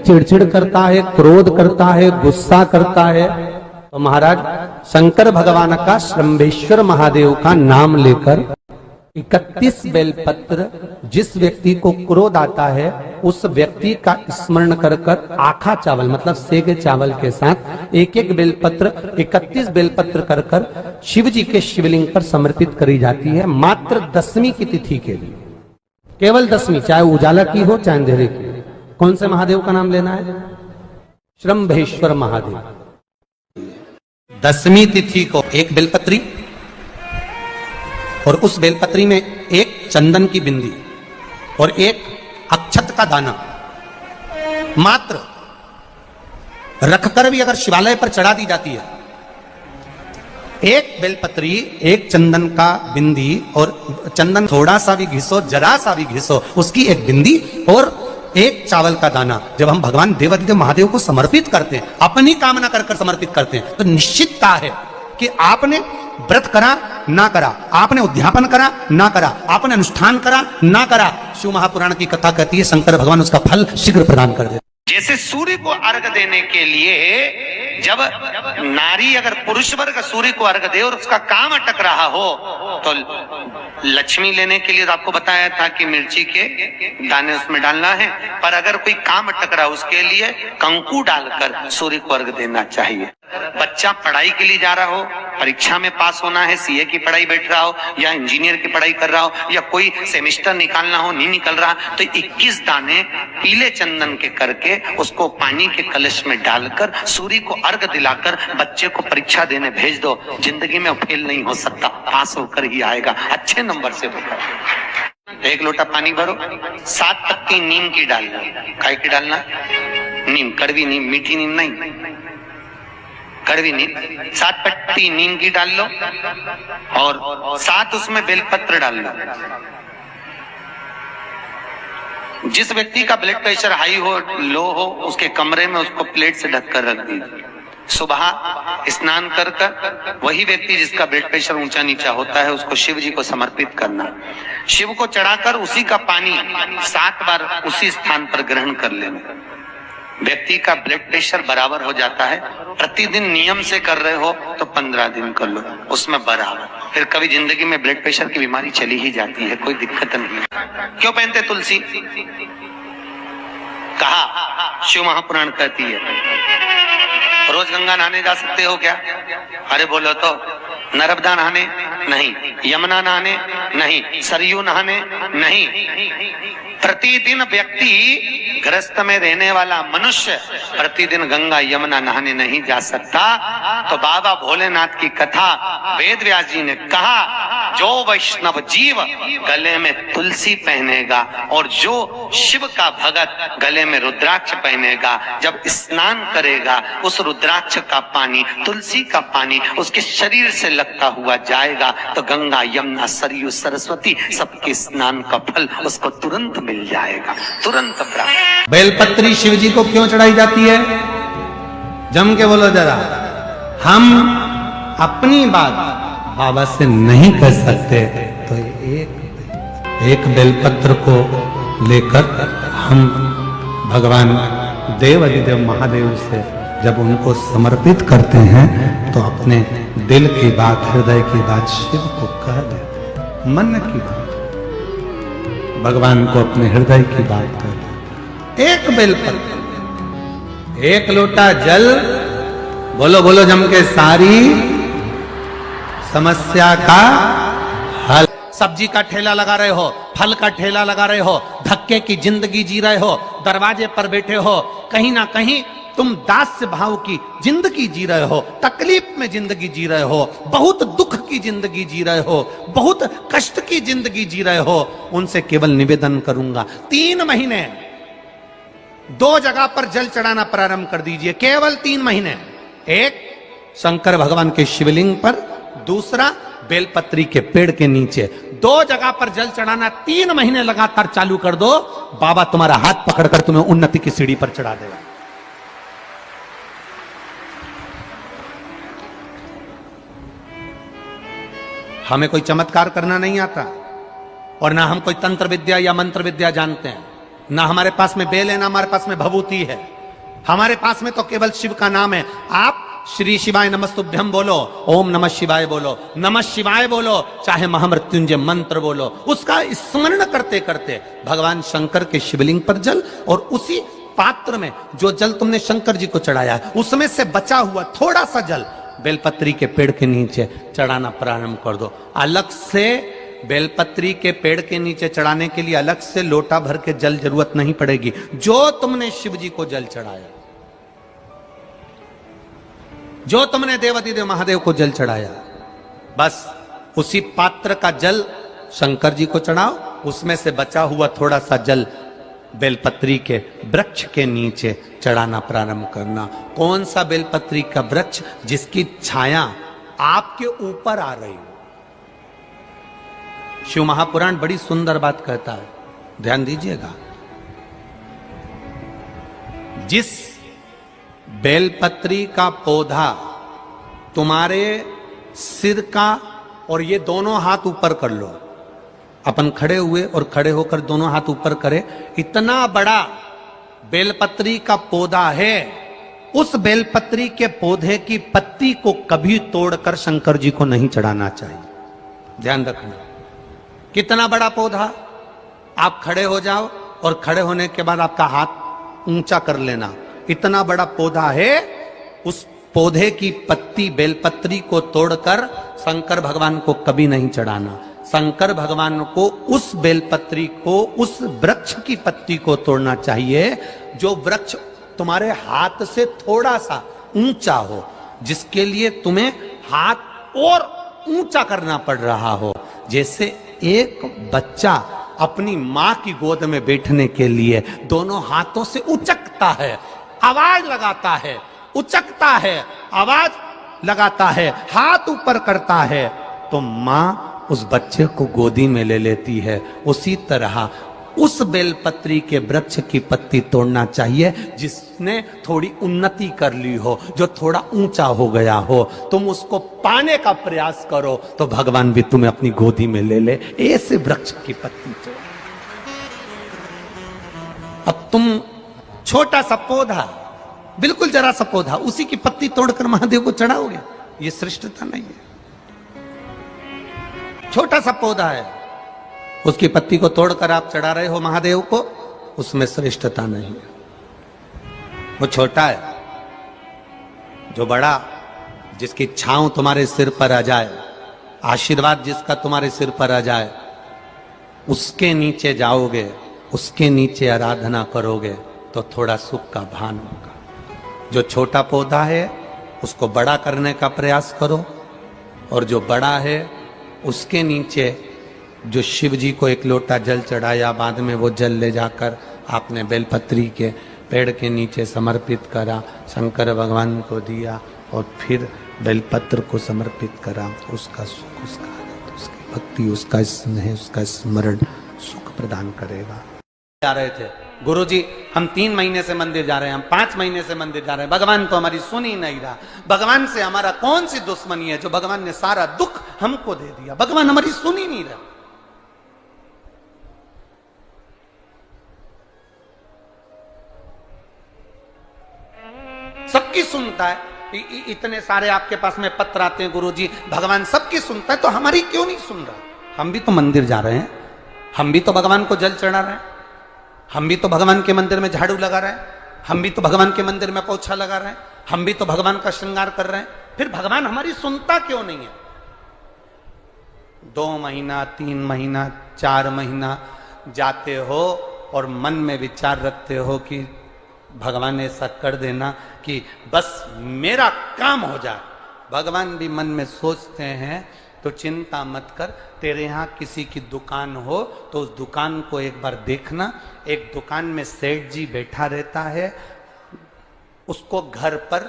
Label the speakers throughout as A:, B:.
A: चिड़चिड़ करता है, क्रोध करता है, गुस्सा करता है, तो महाराज शंकर भगवान का श्रंभेश्वर महादेव का नाम लेकर 31 बेलपत्र, जिस व्यक्ति को क्रोध आता है उस व्यक्ति का स्मरण कर कर आखा चावल मतलब सेके चावल के साथ एक एक बेलपत्र 31 बेलपत्र कर कर शिव जी के शिवलिंग पर समर्पित करी जाती है, मात्र 10वीं की तिथि के लिए, केवल 10वीं, चाहे उजाला की हो चाहे अंधेरे की। कौन से महादेव का नाम लेना है? श्रंभेश्वर महादेव। 10वीं तिथि को एक बेलपत्री और उस बेलपत्री में एक चंदन की बिंदी और एक अक्षत का दाना मात्र रखकर भी अगर शिवालय पर चढ़ा दी जाती है, एक बेलपत्री, एक चंदन का बिंदी और चंदन थोड़ा सा भी घिसो, जरा सा भी घिसो, उसकी एक बिंदी और एक चावल का दाना जब हम भगवान देवाधिदेव महादेव को समर्पित करते हैं, अपनी कामना कर कर समर्पित करते हैं, तो निश्चितता है कि आपने व्रत करा ना करा, आपने उद्यापन करा ना करा, आपने अनुष्ठान करा ना करा, शिव महापुराण की कथा कहती है शंकर भगवान उसका फल शीघ्र प्रदान कर देते।
B: जैसे सूर्य को अर्घ देने के लिए जब नारी अगर पुरुष वर्ग सूर्य को अर्घ दे और उसका काम अटक रहा हो, तो लक्ष्मी लेने के लिए तो आपको बताया था कि मिर्ची के दाने उसमें डालना है, पर अगर कोई काम अटक रहा उसके लिए कंकु डालकर सूर्य को अर्घ देना चाहिए। बच्चा पढ़ाई के लिए जा रहा हो, परीक्षा में पास होना है, सीए की पढ़ाई बैठ रहा हो या इंजीनियर की पढ़ाई कर रहा हो या कोई सेमेस्टर निकालना हो, नहीं निकल रहा, तो 21 दाने पीले चंदन के करके उसको पानी के कलश में डालकर सूर्य को अर्घ दिलाकर बच्चे को परीक्षा देने भेज दो। जिंदगी में फेल नहीं हो सकता, पास होकर ही आएगा, अच्छे नंबर से होकर। एक लोटा पानी भरो, 7 पत्ती नीम की डालना। काय की डालना? नीम, कड़वी नीम, मीठी नीम नहीं, कड़वी नीम। 7 पत्ती नीम की डाल लो और 7 उसमें बेलपत्र डाल लो। जिस व्यक्ति का ब्लड प्रेशर हाई हो, लो हो, उसके कमरे में उसको प्लेट से ढककर रख दीजिए। सुबह स्नान कर कर वही व्यक्ति जिसका ब्लड प्रेशर ऊंचा नीचा होता है उसको शिव जी को समर्पित करना। शिव को चढ़ाकर उसी का पानी 7 बार उसी स्थान पर ग्रहण कर लेना। व्यक्ति का ब्लड प्रेशर बराबर हो जाता है। प्रतिदिन नियम से कर रहे हो तो 15 दिन कर लो, उसमें बराबर। फिर कभी जिंदगी में ब्लड प्रेशर की बीमारी चली ही जाती है, कोई दिक्कत नहीं। क्यों पहनते तुलसी? कहा शिव महापुराण कहती है। रोज गंगा नहाने जा सकते हो क्या? अरे बोलो तो। नर्मदा नहाने नहीं, यमुना नहाने नहीं, सरयू नहाने नहीं। प्रतिदिन व्यक्ति गृहस्थ में रहने वाला मनुष्य प्रतिदिन गंगा यमुना नहाने नहीं जा सकता। तो बाबा भोलेनाथ की कथा वेद व्यास जी ने कहा, जो वैष्णव जीव गले में तुलसी पहनेगा और जो शिव का भगत गले में रुद्राक्ष पहनेगा, जब स्नान करेगा उस रुद्राक्ष का पानी, तुलसी का पानी उसके शरीर से लगता हुआ जाएगा, तो गंगा यमुना सरयू सरस्वती सबके स्नान का फल उसको तुरंत मिल जाएगा, तुरंत प्राप्त।
A: बेलपत्री शिव जी को क्यों चढ़ाई जाती है? जम के बोलो जरा। हम अपनी बात बाबा से नहीं कर सकते, तो एक बेलपत्र को लेकर हम भगवान देवाधिदेव महादेव से जब उनको समर्पित करते हैं तो अपने दिल की बात, हृदय की बात शिव को कह देते, मन की बात भगवान को अपने हृदय की बात कर देते। एक बेलपत्र, एक लोटा जल, बोलो बोलो जम के, सारी समस्या का हल। सब्जी का ठेला लगा रहे हो, फल का ठेला लगा रहे हो, धक्के की जिंदगी जी रहे हो, दरवाजे पर बैठे हो, कहीं ना कहीं तुम दास्य भाव की जिंदगी जी रहे हो, तकलीफ में जिंदगी जी रहे हो, बहुत दुख की जिंदगी जी रहे हो, बहुत कष्ट की जिंदगी जी रहे हो, उनसे केवल निवेदन करूंगा 3 महीने 2 जगह पर जल चढ़ाना प्रारंभ कर दीजिए, केवल 3 महीने। एक शंकर भगवान के शिवलिंग पर, दूसरा बेलपत्री के पेड़ के नीचे। 2 जगह पर जल चढ़ाना 3 महीने लगातार चालू कर दो, बाबा तुम्हारा हाथ पकड़कर तुम्हें उन्नति की सीढ़ी पर चढ़ा देगा। हमें कोई चमत्कार करना नहीं आता और ना हम कोई तंत्र विद्या या मंत्र विद्या जानते हैं, ना हमारे पास में बेल है, ना हमारे पास में भभूति है। हमारे पास में तो केवल शिव का नाम है। आप श्री शिवाय नमस्तुभ्यम बोलो, ओम नमः शिवाय बोलो, नमः शिवाय बोलो, चाहे महामृत्युंजय मंत्र बोलो, उसका स्मरण करते करते भगवान शंकर के शिवलिंग पर जल और उसी पात्र में जो जल तुमने शंकर जी को चढ़ाया है उसमें से बचा हुआ थोड़ा सा जल बेलपत्री के पेड़ के नीचे चढ़ाना प्रारंभ कर दो। अलग से बेलपत्री के पेड़ के नीचे चढ़ाने के लिए अलग से लोटा भर के जल जरूरत नहीं पड़ेगी। जो तुमने शिव जी को जल चढ़ाया, जो तुमने देवाधिदेव महादेव को जल चढ़ाया, बस उसी पात्र का जल शंकर जी को चढ़ाओ, उसमें से बचा हुआ थोड़ा सा जल बेलपत्री के वृक्ष के नीचे चढ़ाना प्रारंभ करना। कौन सा बेलपत्री का वृक्ष? जिसकी छाया आपके ऊपर आ रही हो। शिव महापुराण बड़ी सुंदर बात कहता है, ध्यान दीजिएगा। जिस बेलपत्री का पौधा तुम्हारे सिर का, और ये दोनों हाथ ऊपर कर लो, अपन खड़े हुए और खड़े होकर दोनों हाथ ऊपर करें, इतना बड़ा बेलपत्री का पौधा है, उस बेलपत्री के पौधे की पत्ती को कभी तोड़कर शंकर जी को नहीं चढ़ाना चाहिए। ध्यान रखना। कितना बड़ा पौधा, आप खड़े हो जाओ और खड़े होने के बाद आपका हाथ ऊंचा कर लेना। इतना बड़ा पौधा है, उस पौधे की पत्ती बेलपत्री को तोड़कर शंकर भगवान को कभी नहीं चढ़ाना। शंकर भगवान को उस बेलपत्री को, उस वृक्ष की पत्ती को तोड़ना चाहिए जो वृक्ष तुम्हारे हाथ से थोड़ा सा ऊंचा हो, जिसके लिए तुम्हें हाथ और ऊंचा करना पड़ रहा हो। जैसे एक बच्चा अपनी मां की गोद में बैठने के लिए दोनों हाथों से उचकता है, आवाज लगाता है, उचकता है, आवाज लगाता है, हाथ ऊपर करता है, तो मां उस बच्चे को गोदी में ले लेती है। उसी तरह उस बेलपत्री के वृक्ष की पत्ती तोड़ना चाहिए जिसने थोड़ी उन्नति कर ली हो, जो थोड़ा ऊंचा हो गया हो। तुम उसको पाने का प्रयास करो तो भगवान भी तुम्हें अपनी गोदी में ले ले। ऐसे वृक्ष की पत्ती तोड़। अब तुम छोटा सा पौधा, बिल्कुल जरा सा पौधा, उसी की पत्ती तोड़कर महादेव को चढ़ाओगे, ये श्रेष्ठता नहीं है। छोटा सा पौधा है, उसकी पत्ती को तोड़कर आप चढ़ा रहे हो महादेव को, उसमें श्रेष्ठता नहीं है। वो छोटा है, जो बड़ा, जिसकी छांव तुम्हारे सिर पर आ जाए, आशीर्वाद जिसका तुम्हारे सिर पर आ जाए, उसके नीचे जाओगे, उसके नीचे आराधना करोगे तो थोड़ा सुख का भान होगा। जो छोटा पौधा है उसको बड़ा करने का प्रयास करो, और जो बड़ा है उसके नीचे जो शिव जी को एक लोटा जल चढ़ाया, बाद में वो जल ले जाकर आपने बेलपत्री के पेड़ के नीचे समर्पित करा, शंकर भगवान को दिया और फिर बेलपत्र को समर्पित करा। उसका सुख, उसका आनंद, उसकी भक्ति, उसका स्नेह, उसका स्मरण सुख प्रदान करेगा। जा रहे थे गुरुजी, हम 3 महीने से मंदिर जा रहे हैं, हम 5 महीने से मंदिर जा रहे हैं, भगवान तो हमारी सुन ही नहीं रहा। भगवान से हमारा कौन सी दुश्मनी है जो भगवान ने सारा दुख हमको दे दिया? भगवान हमारी सुन ही नहीं रहा। सबकी सुनता है, इतने सारे आपके पास में पत्र आते हैं गुरुजी, भगवान सबकी सुनता है, तो हमारी क्यों नहीं सुन रहा? हम भी तो मंदिर जा रहे हैं, हम भी तो भगवान को जल चढ़ा रहे हैं, हम भी तो भगवान के मंदिर में झाड़ू लगा रहे हैं, हम भी तो भगवान के मंदिर में पोछा लगा रहे हैं, हम भी तो भगवान का श्रृंगार कर रहे हैं, फिर भगवान हमारी सुनता क्यों नहीं है? 2 महीना, 3 महीना, 4 महीना जाते हो और मन में विचार रखते हो कि भगवान ऐसा कर देना कि बस मेरा काम हो जाए। भगवान भी मन में सोचते हैं तो चिंता मत कर, तेरे यहाँ किसी की दुकान हो तो उस दुकान को एक बार देखना। एक दुकान में सेठ जी बैठा रहता है, उसको घर पर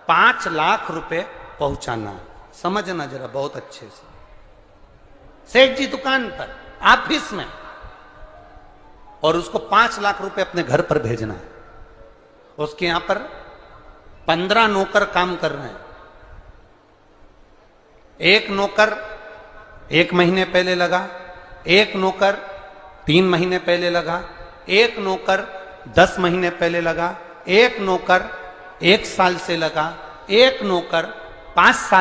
A: 5 लाख रुपए पहुंचाना। समझना जरा बहुत अच्छे से, सेठ जी दुकान पर, ऑफिस में, और उसको 5 लाख रुपए अपने घर पर भेजना है। उसके यहां पर 15 नौकर काम कर रहे हैं। एक नौकर 1 महीने पहले लगा, एक नौकर 3 महीने पहले लगा, एक नौकर 10 महीने पहले लगा, एक नौकर 1 साल से लगा, एक नौकर 5 साल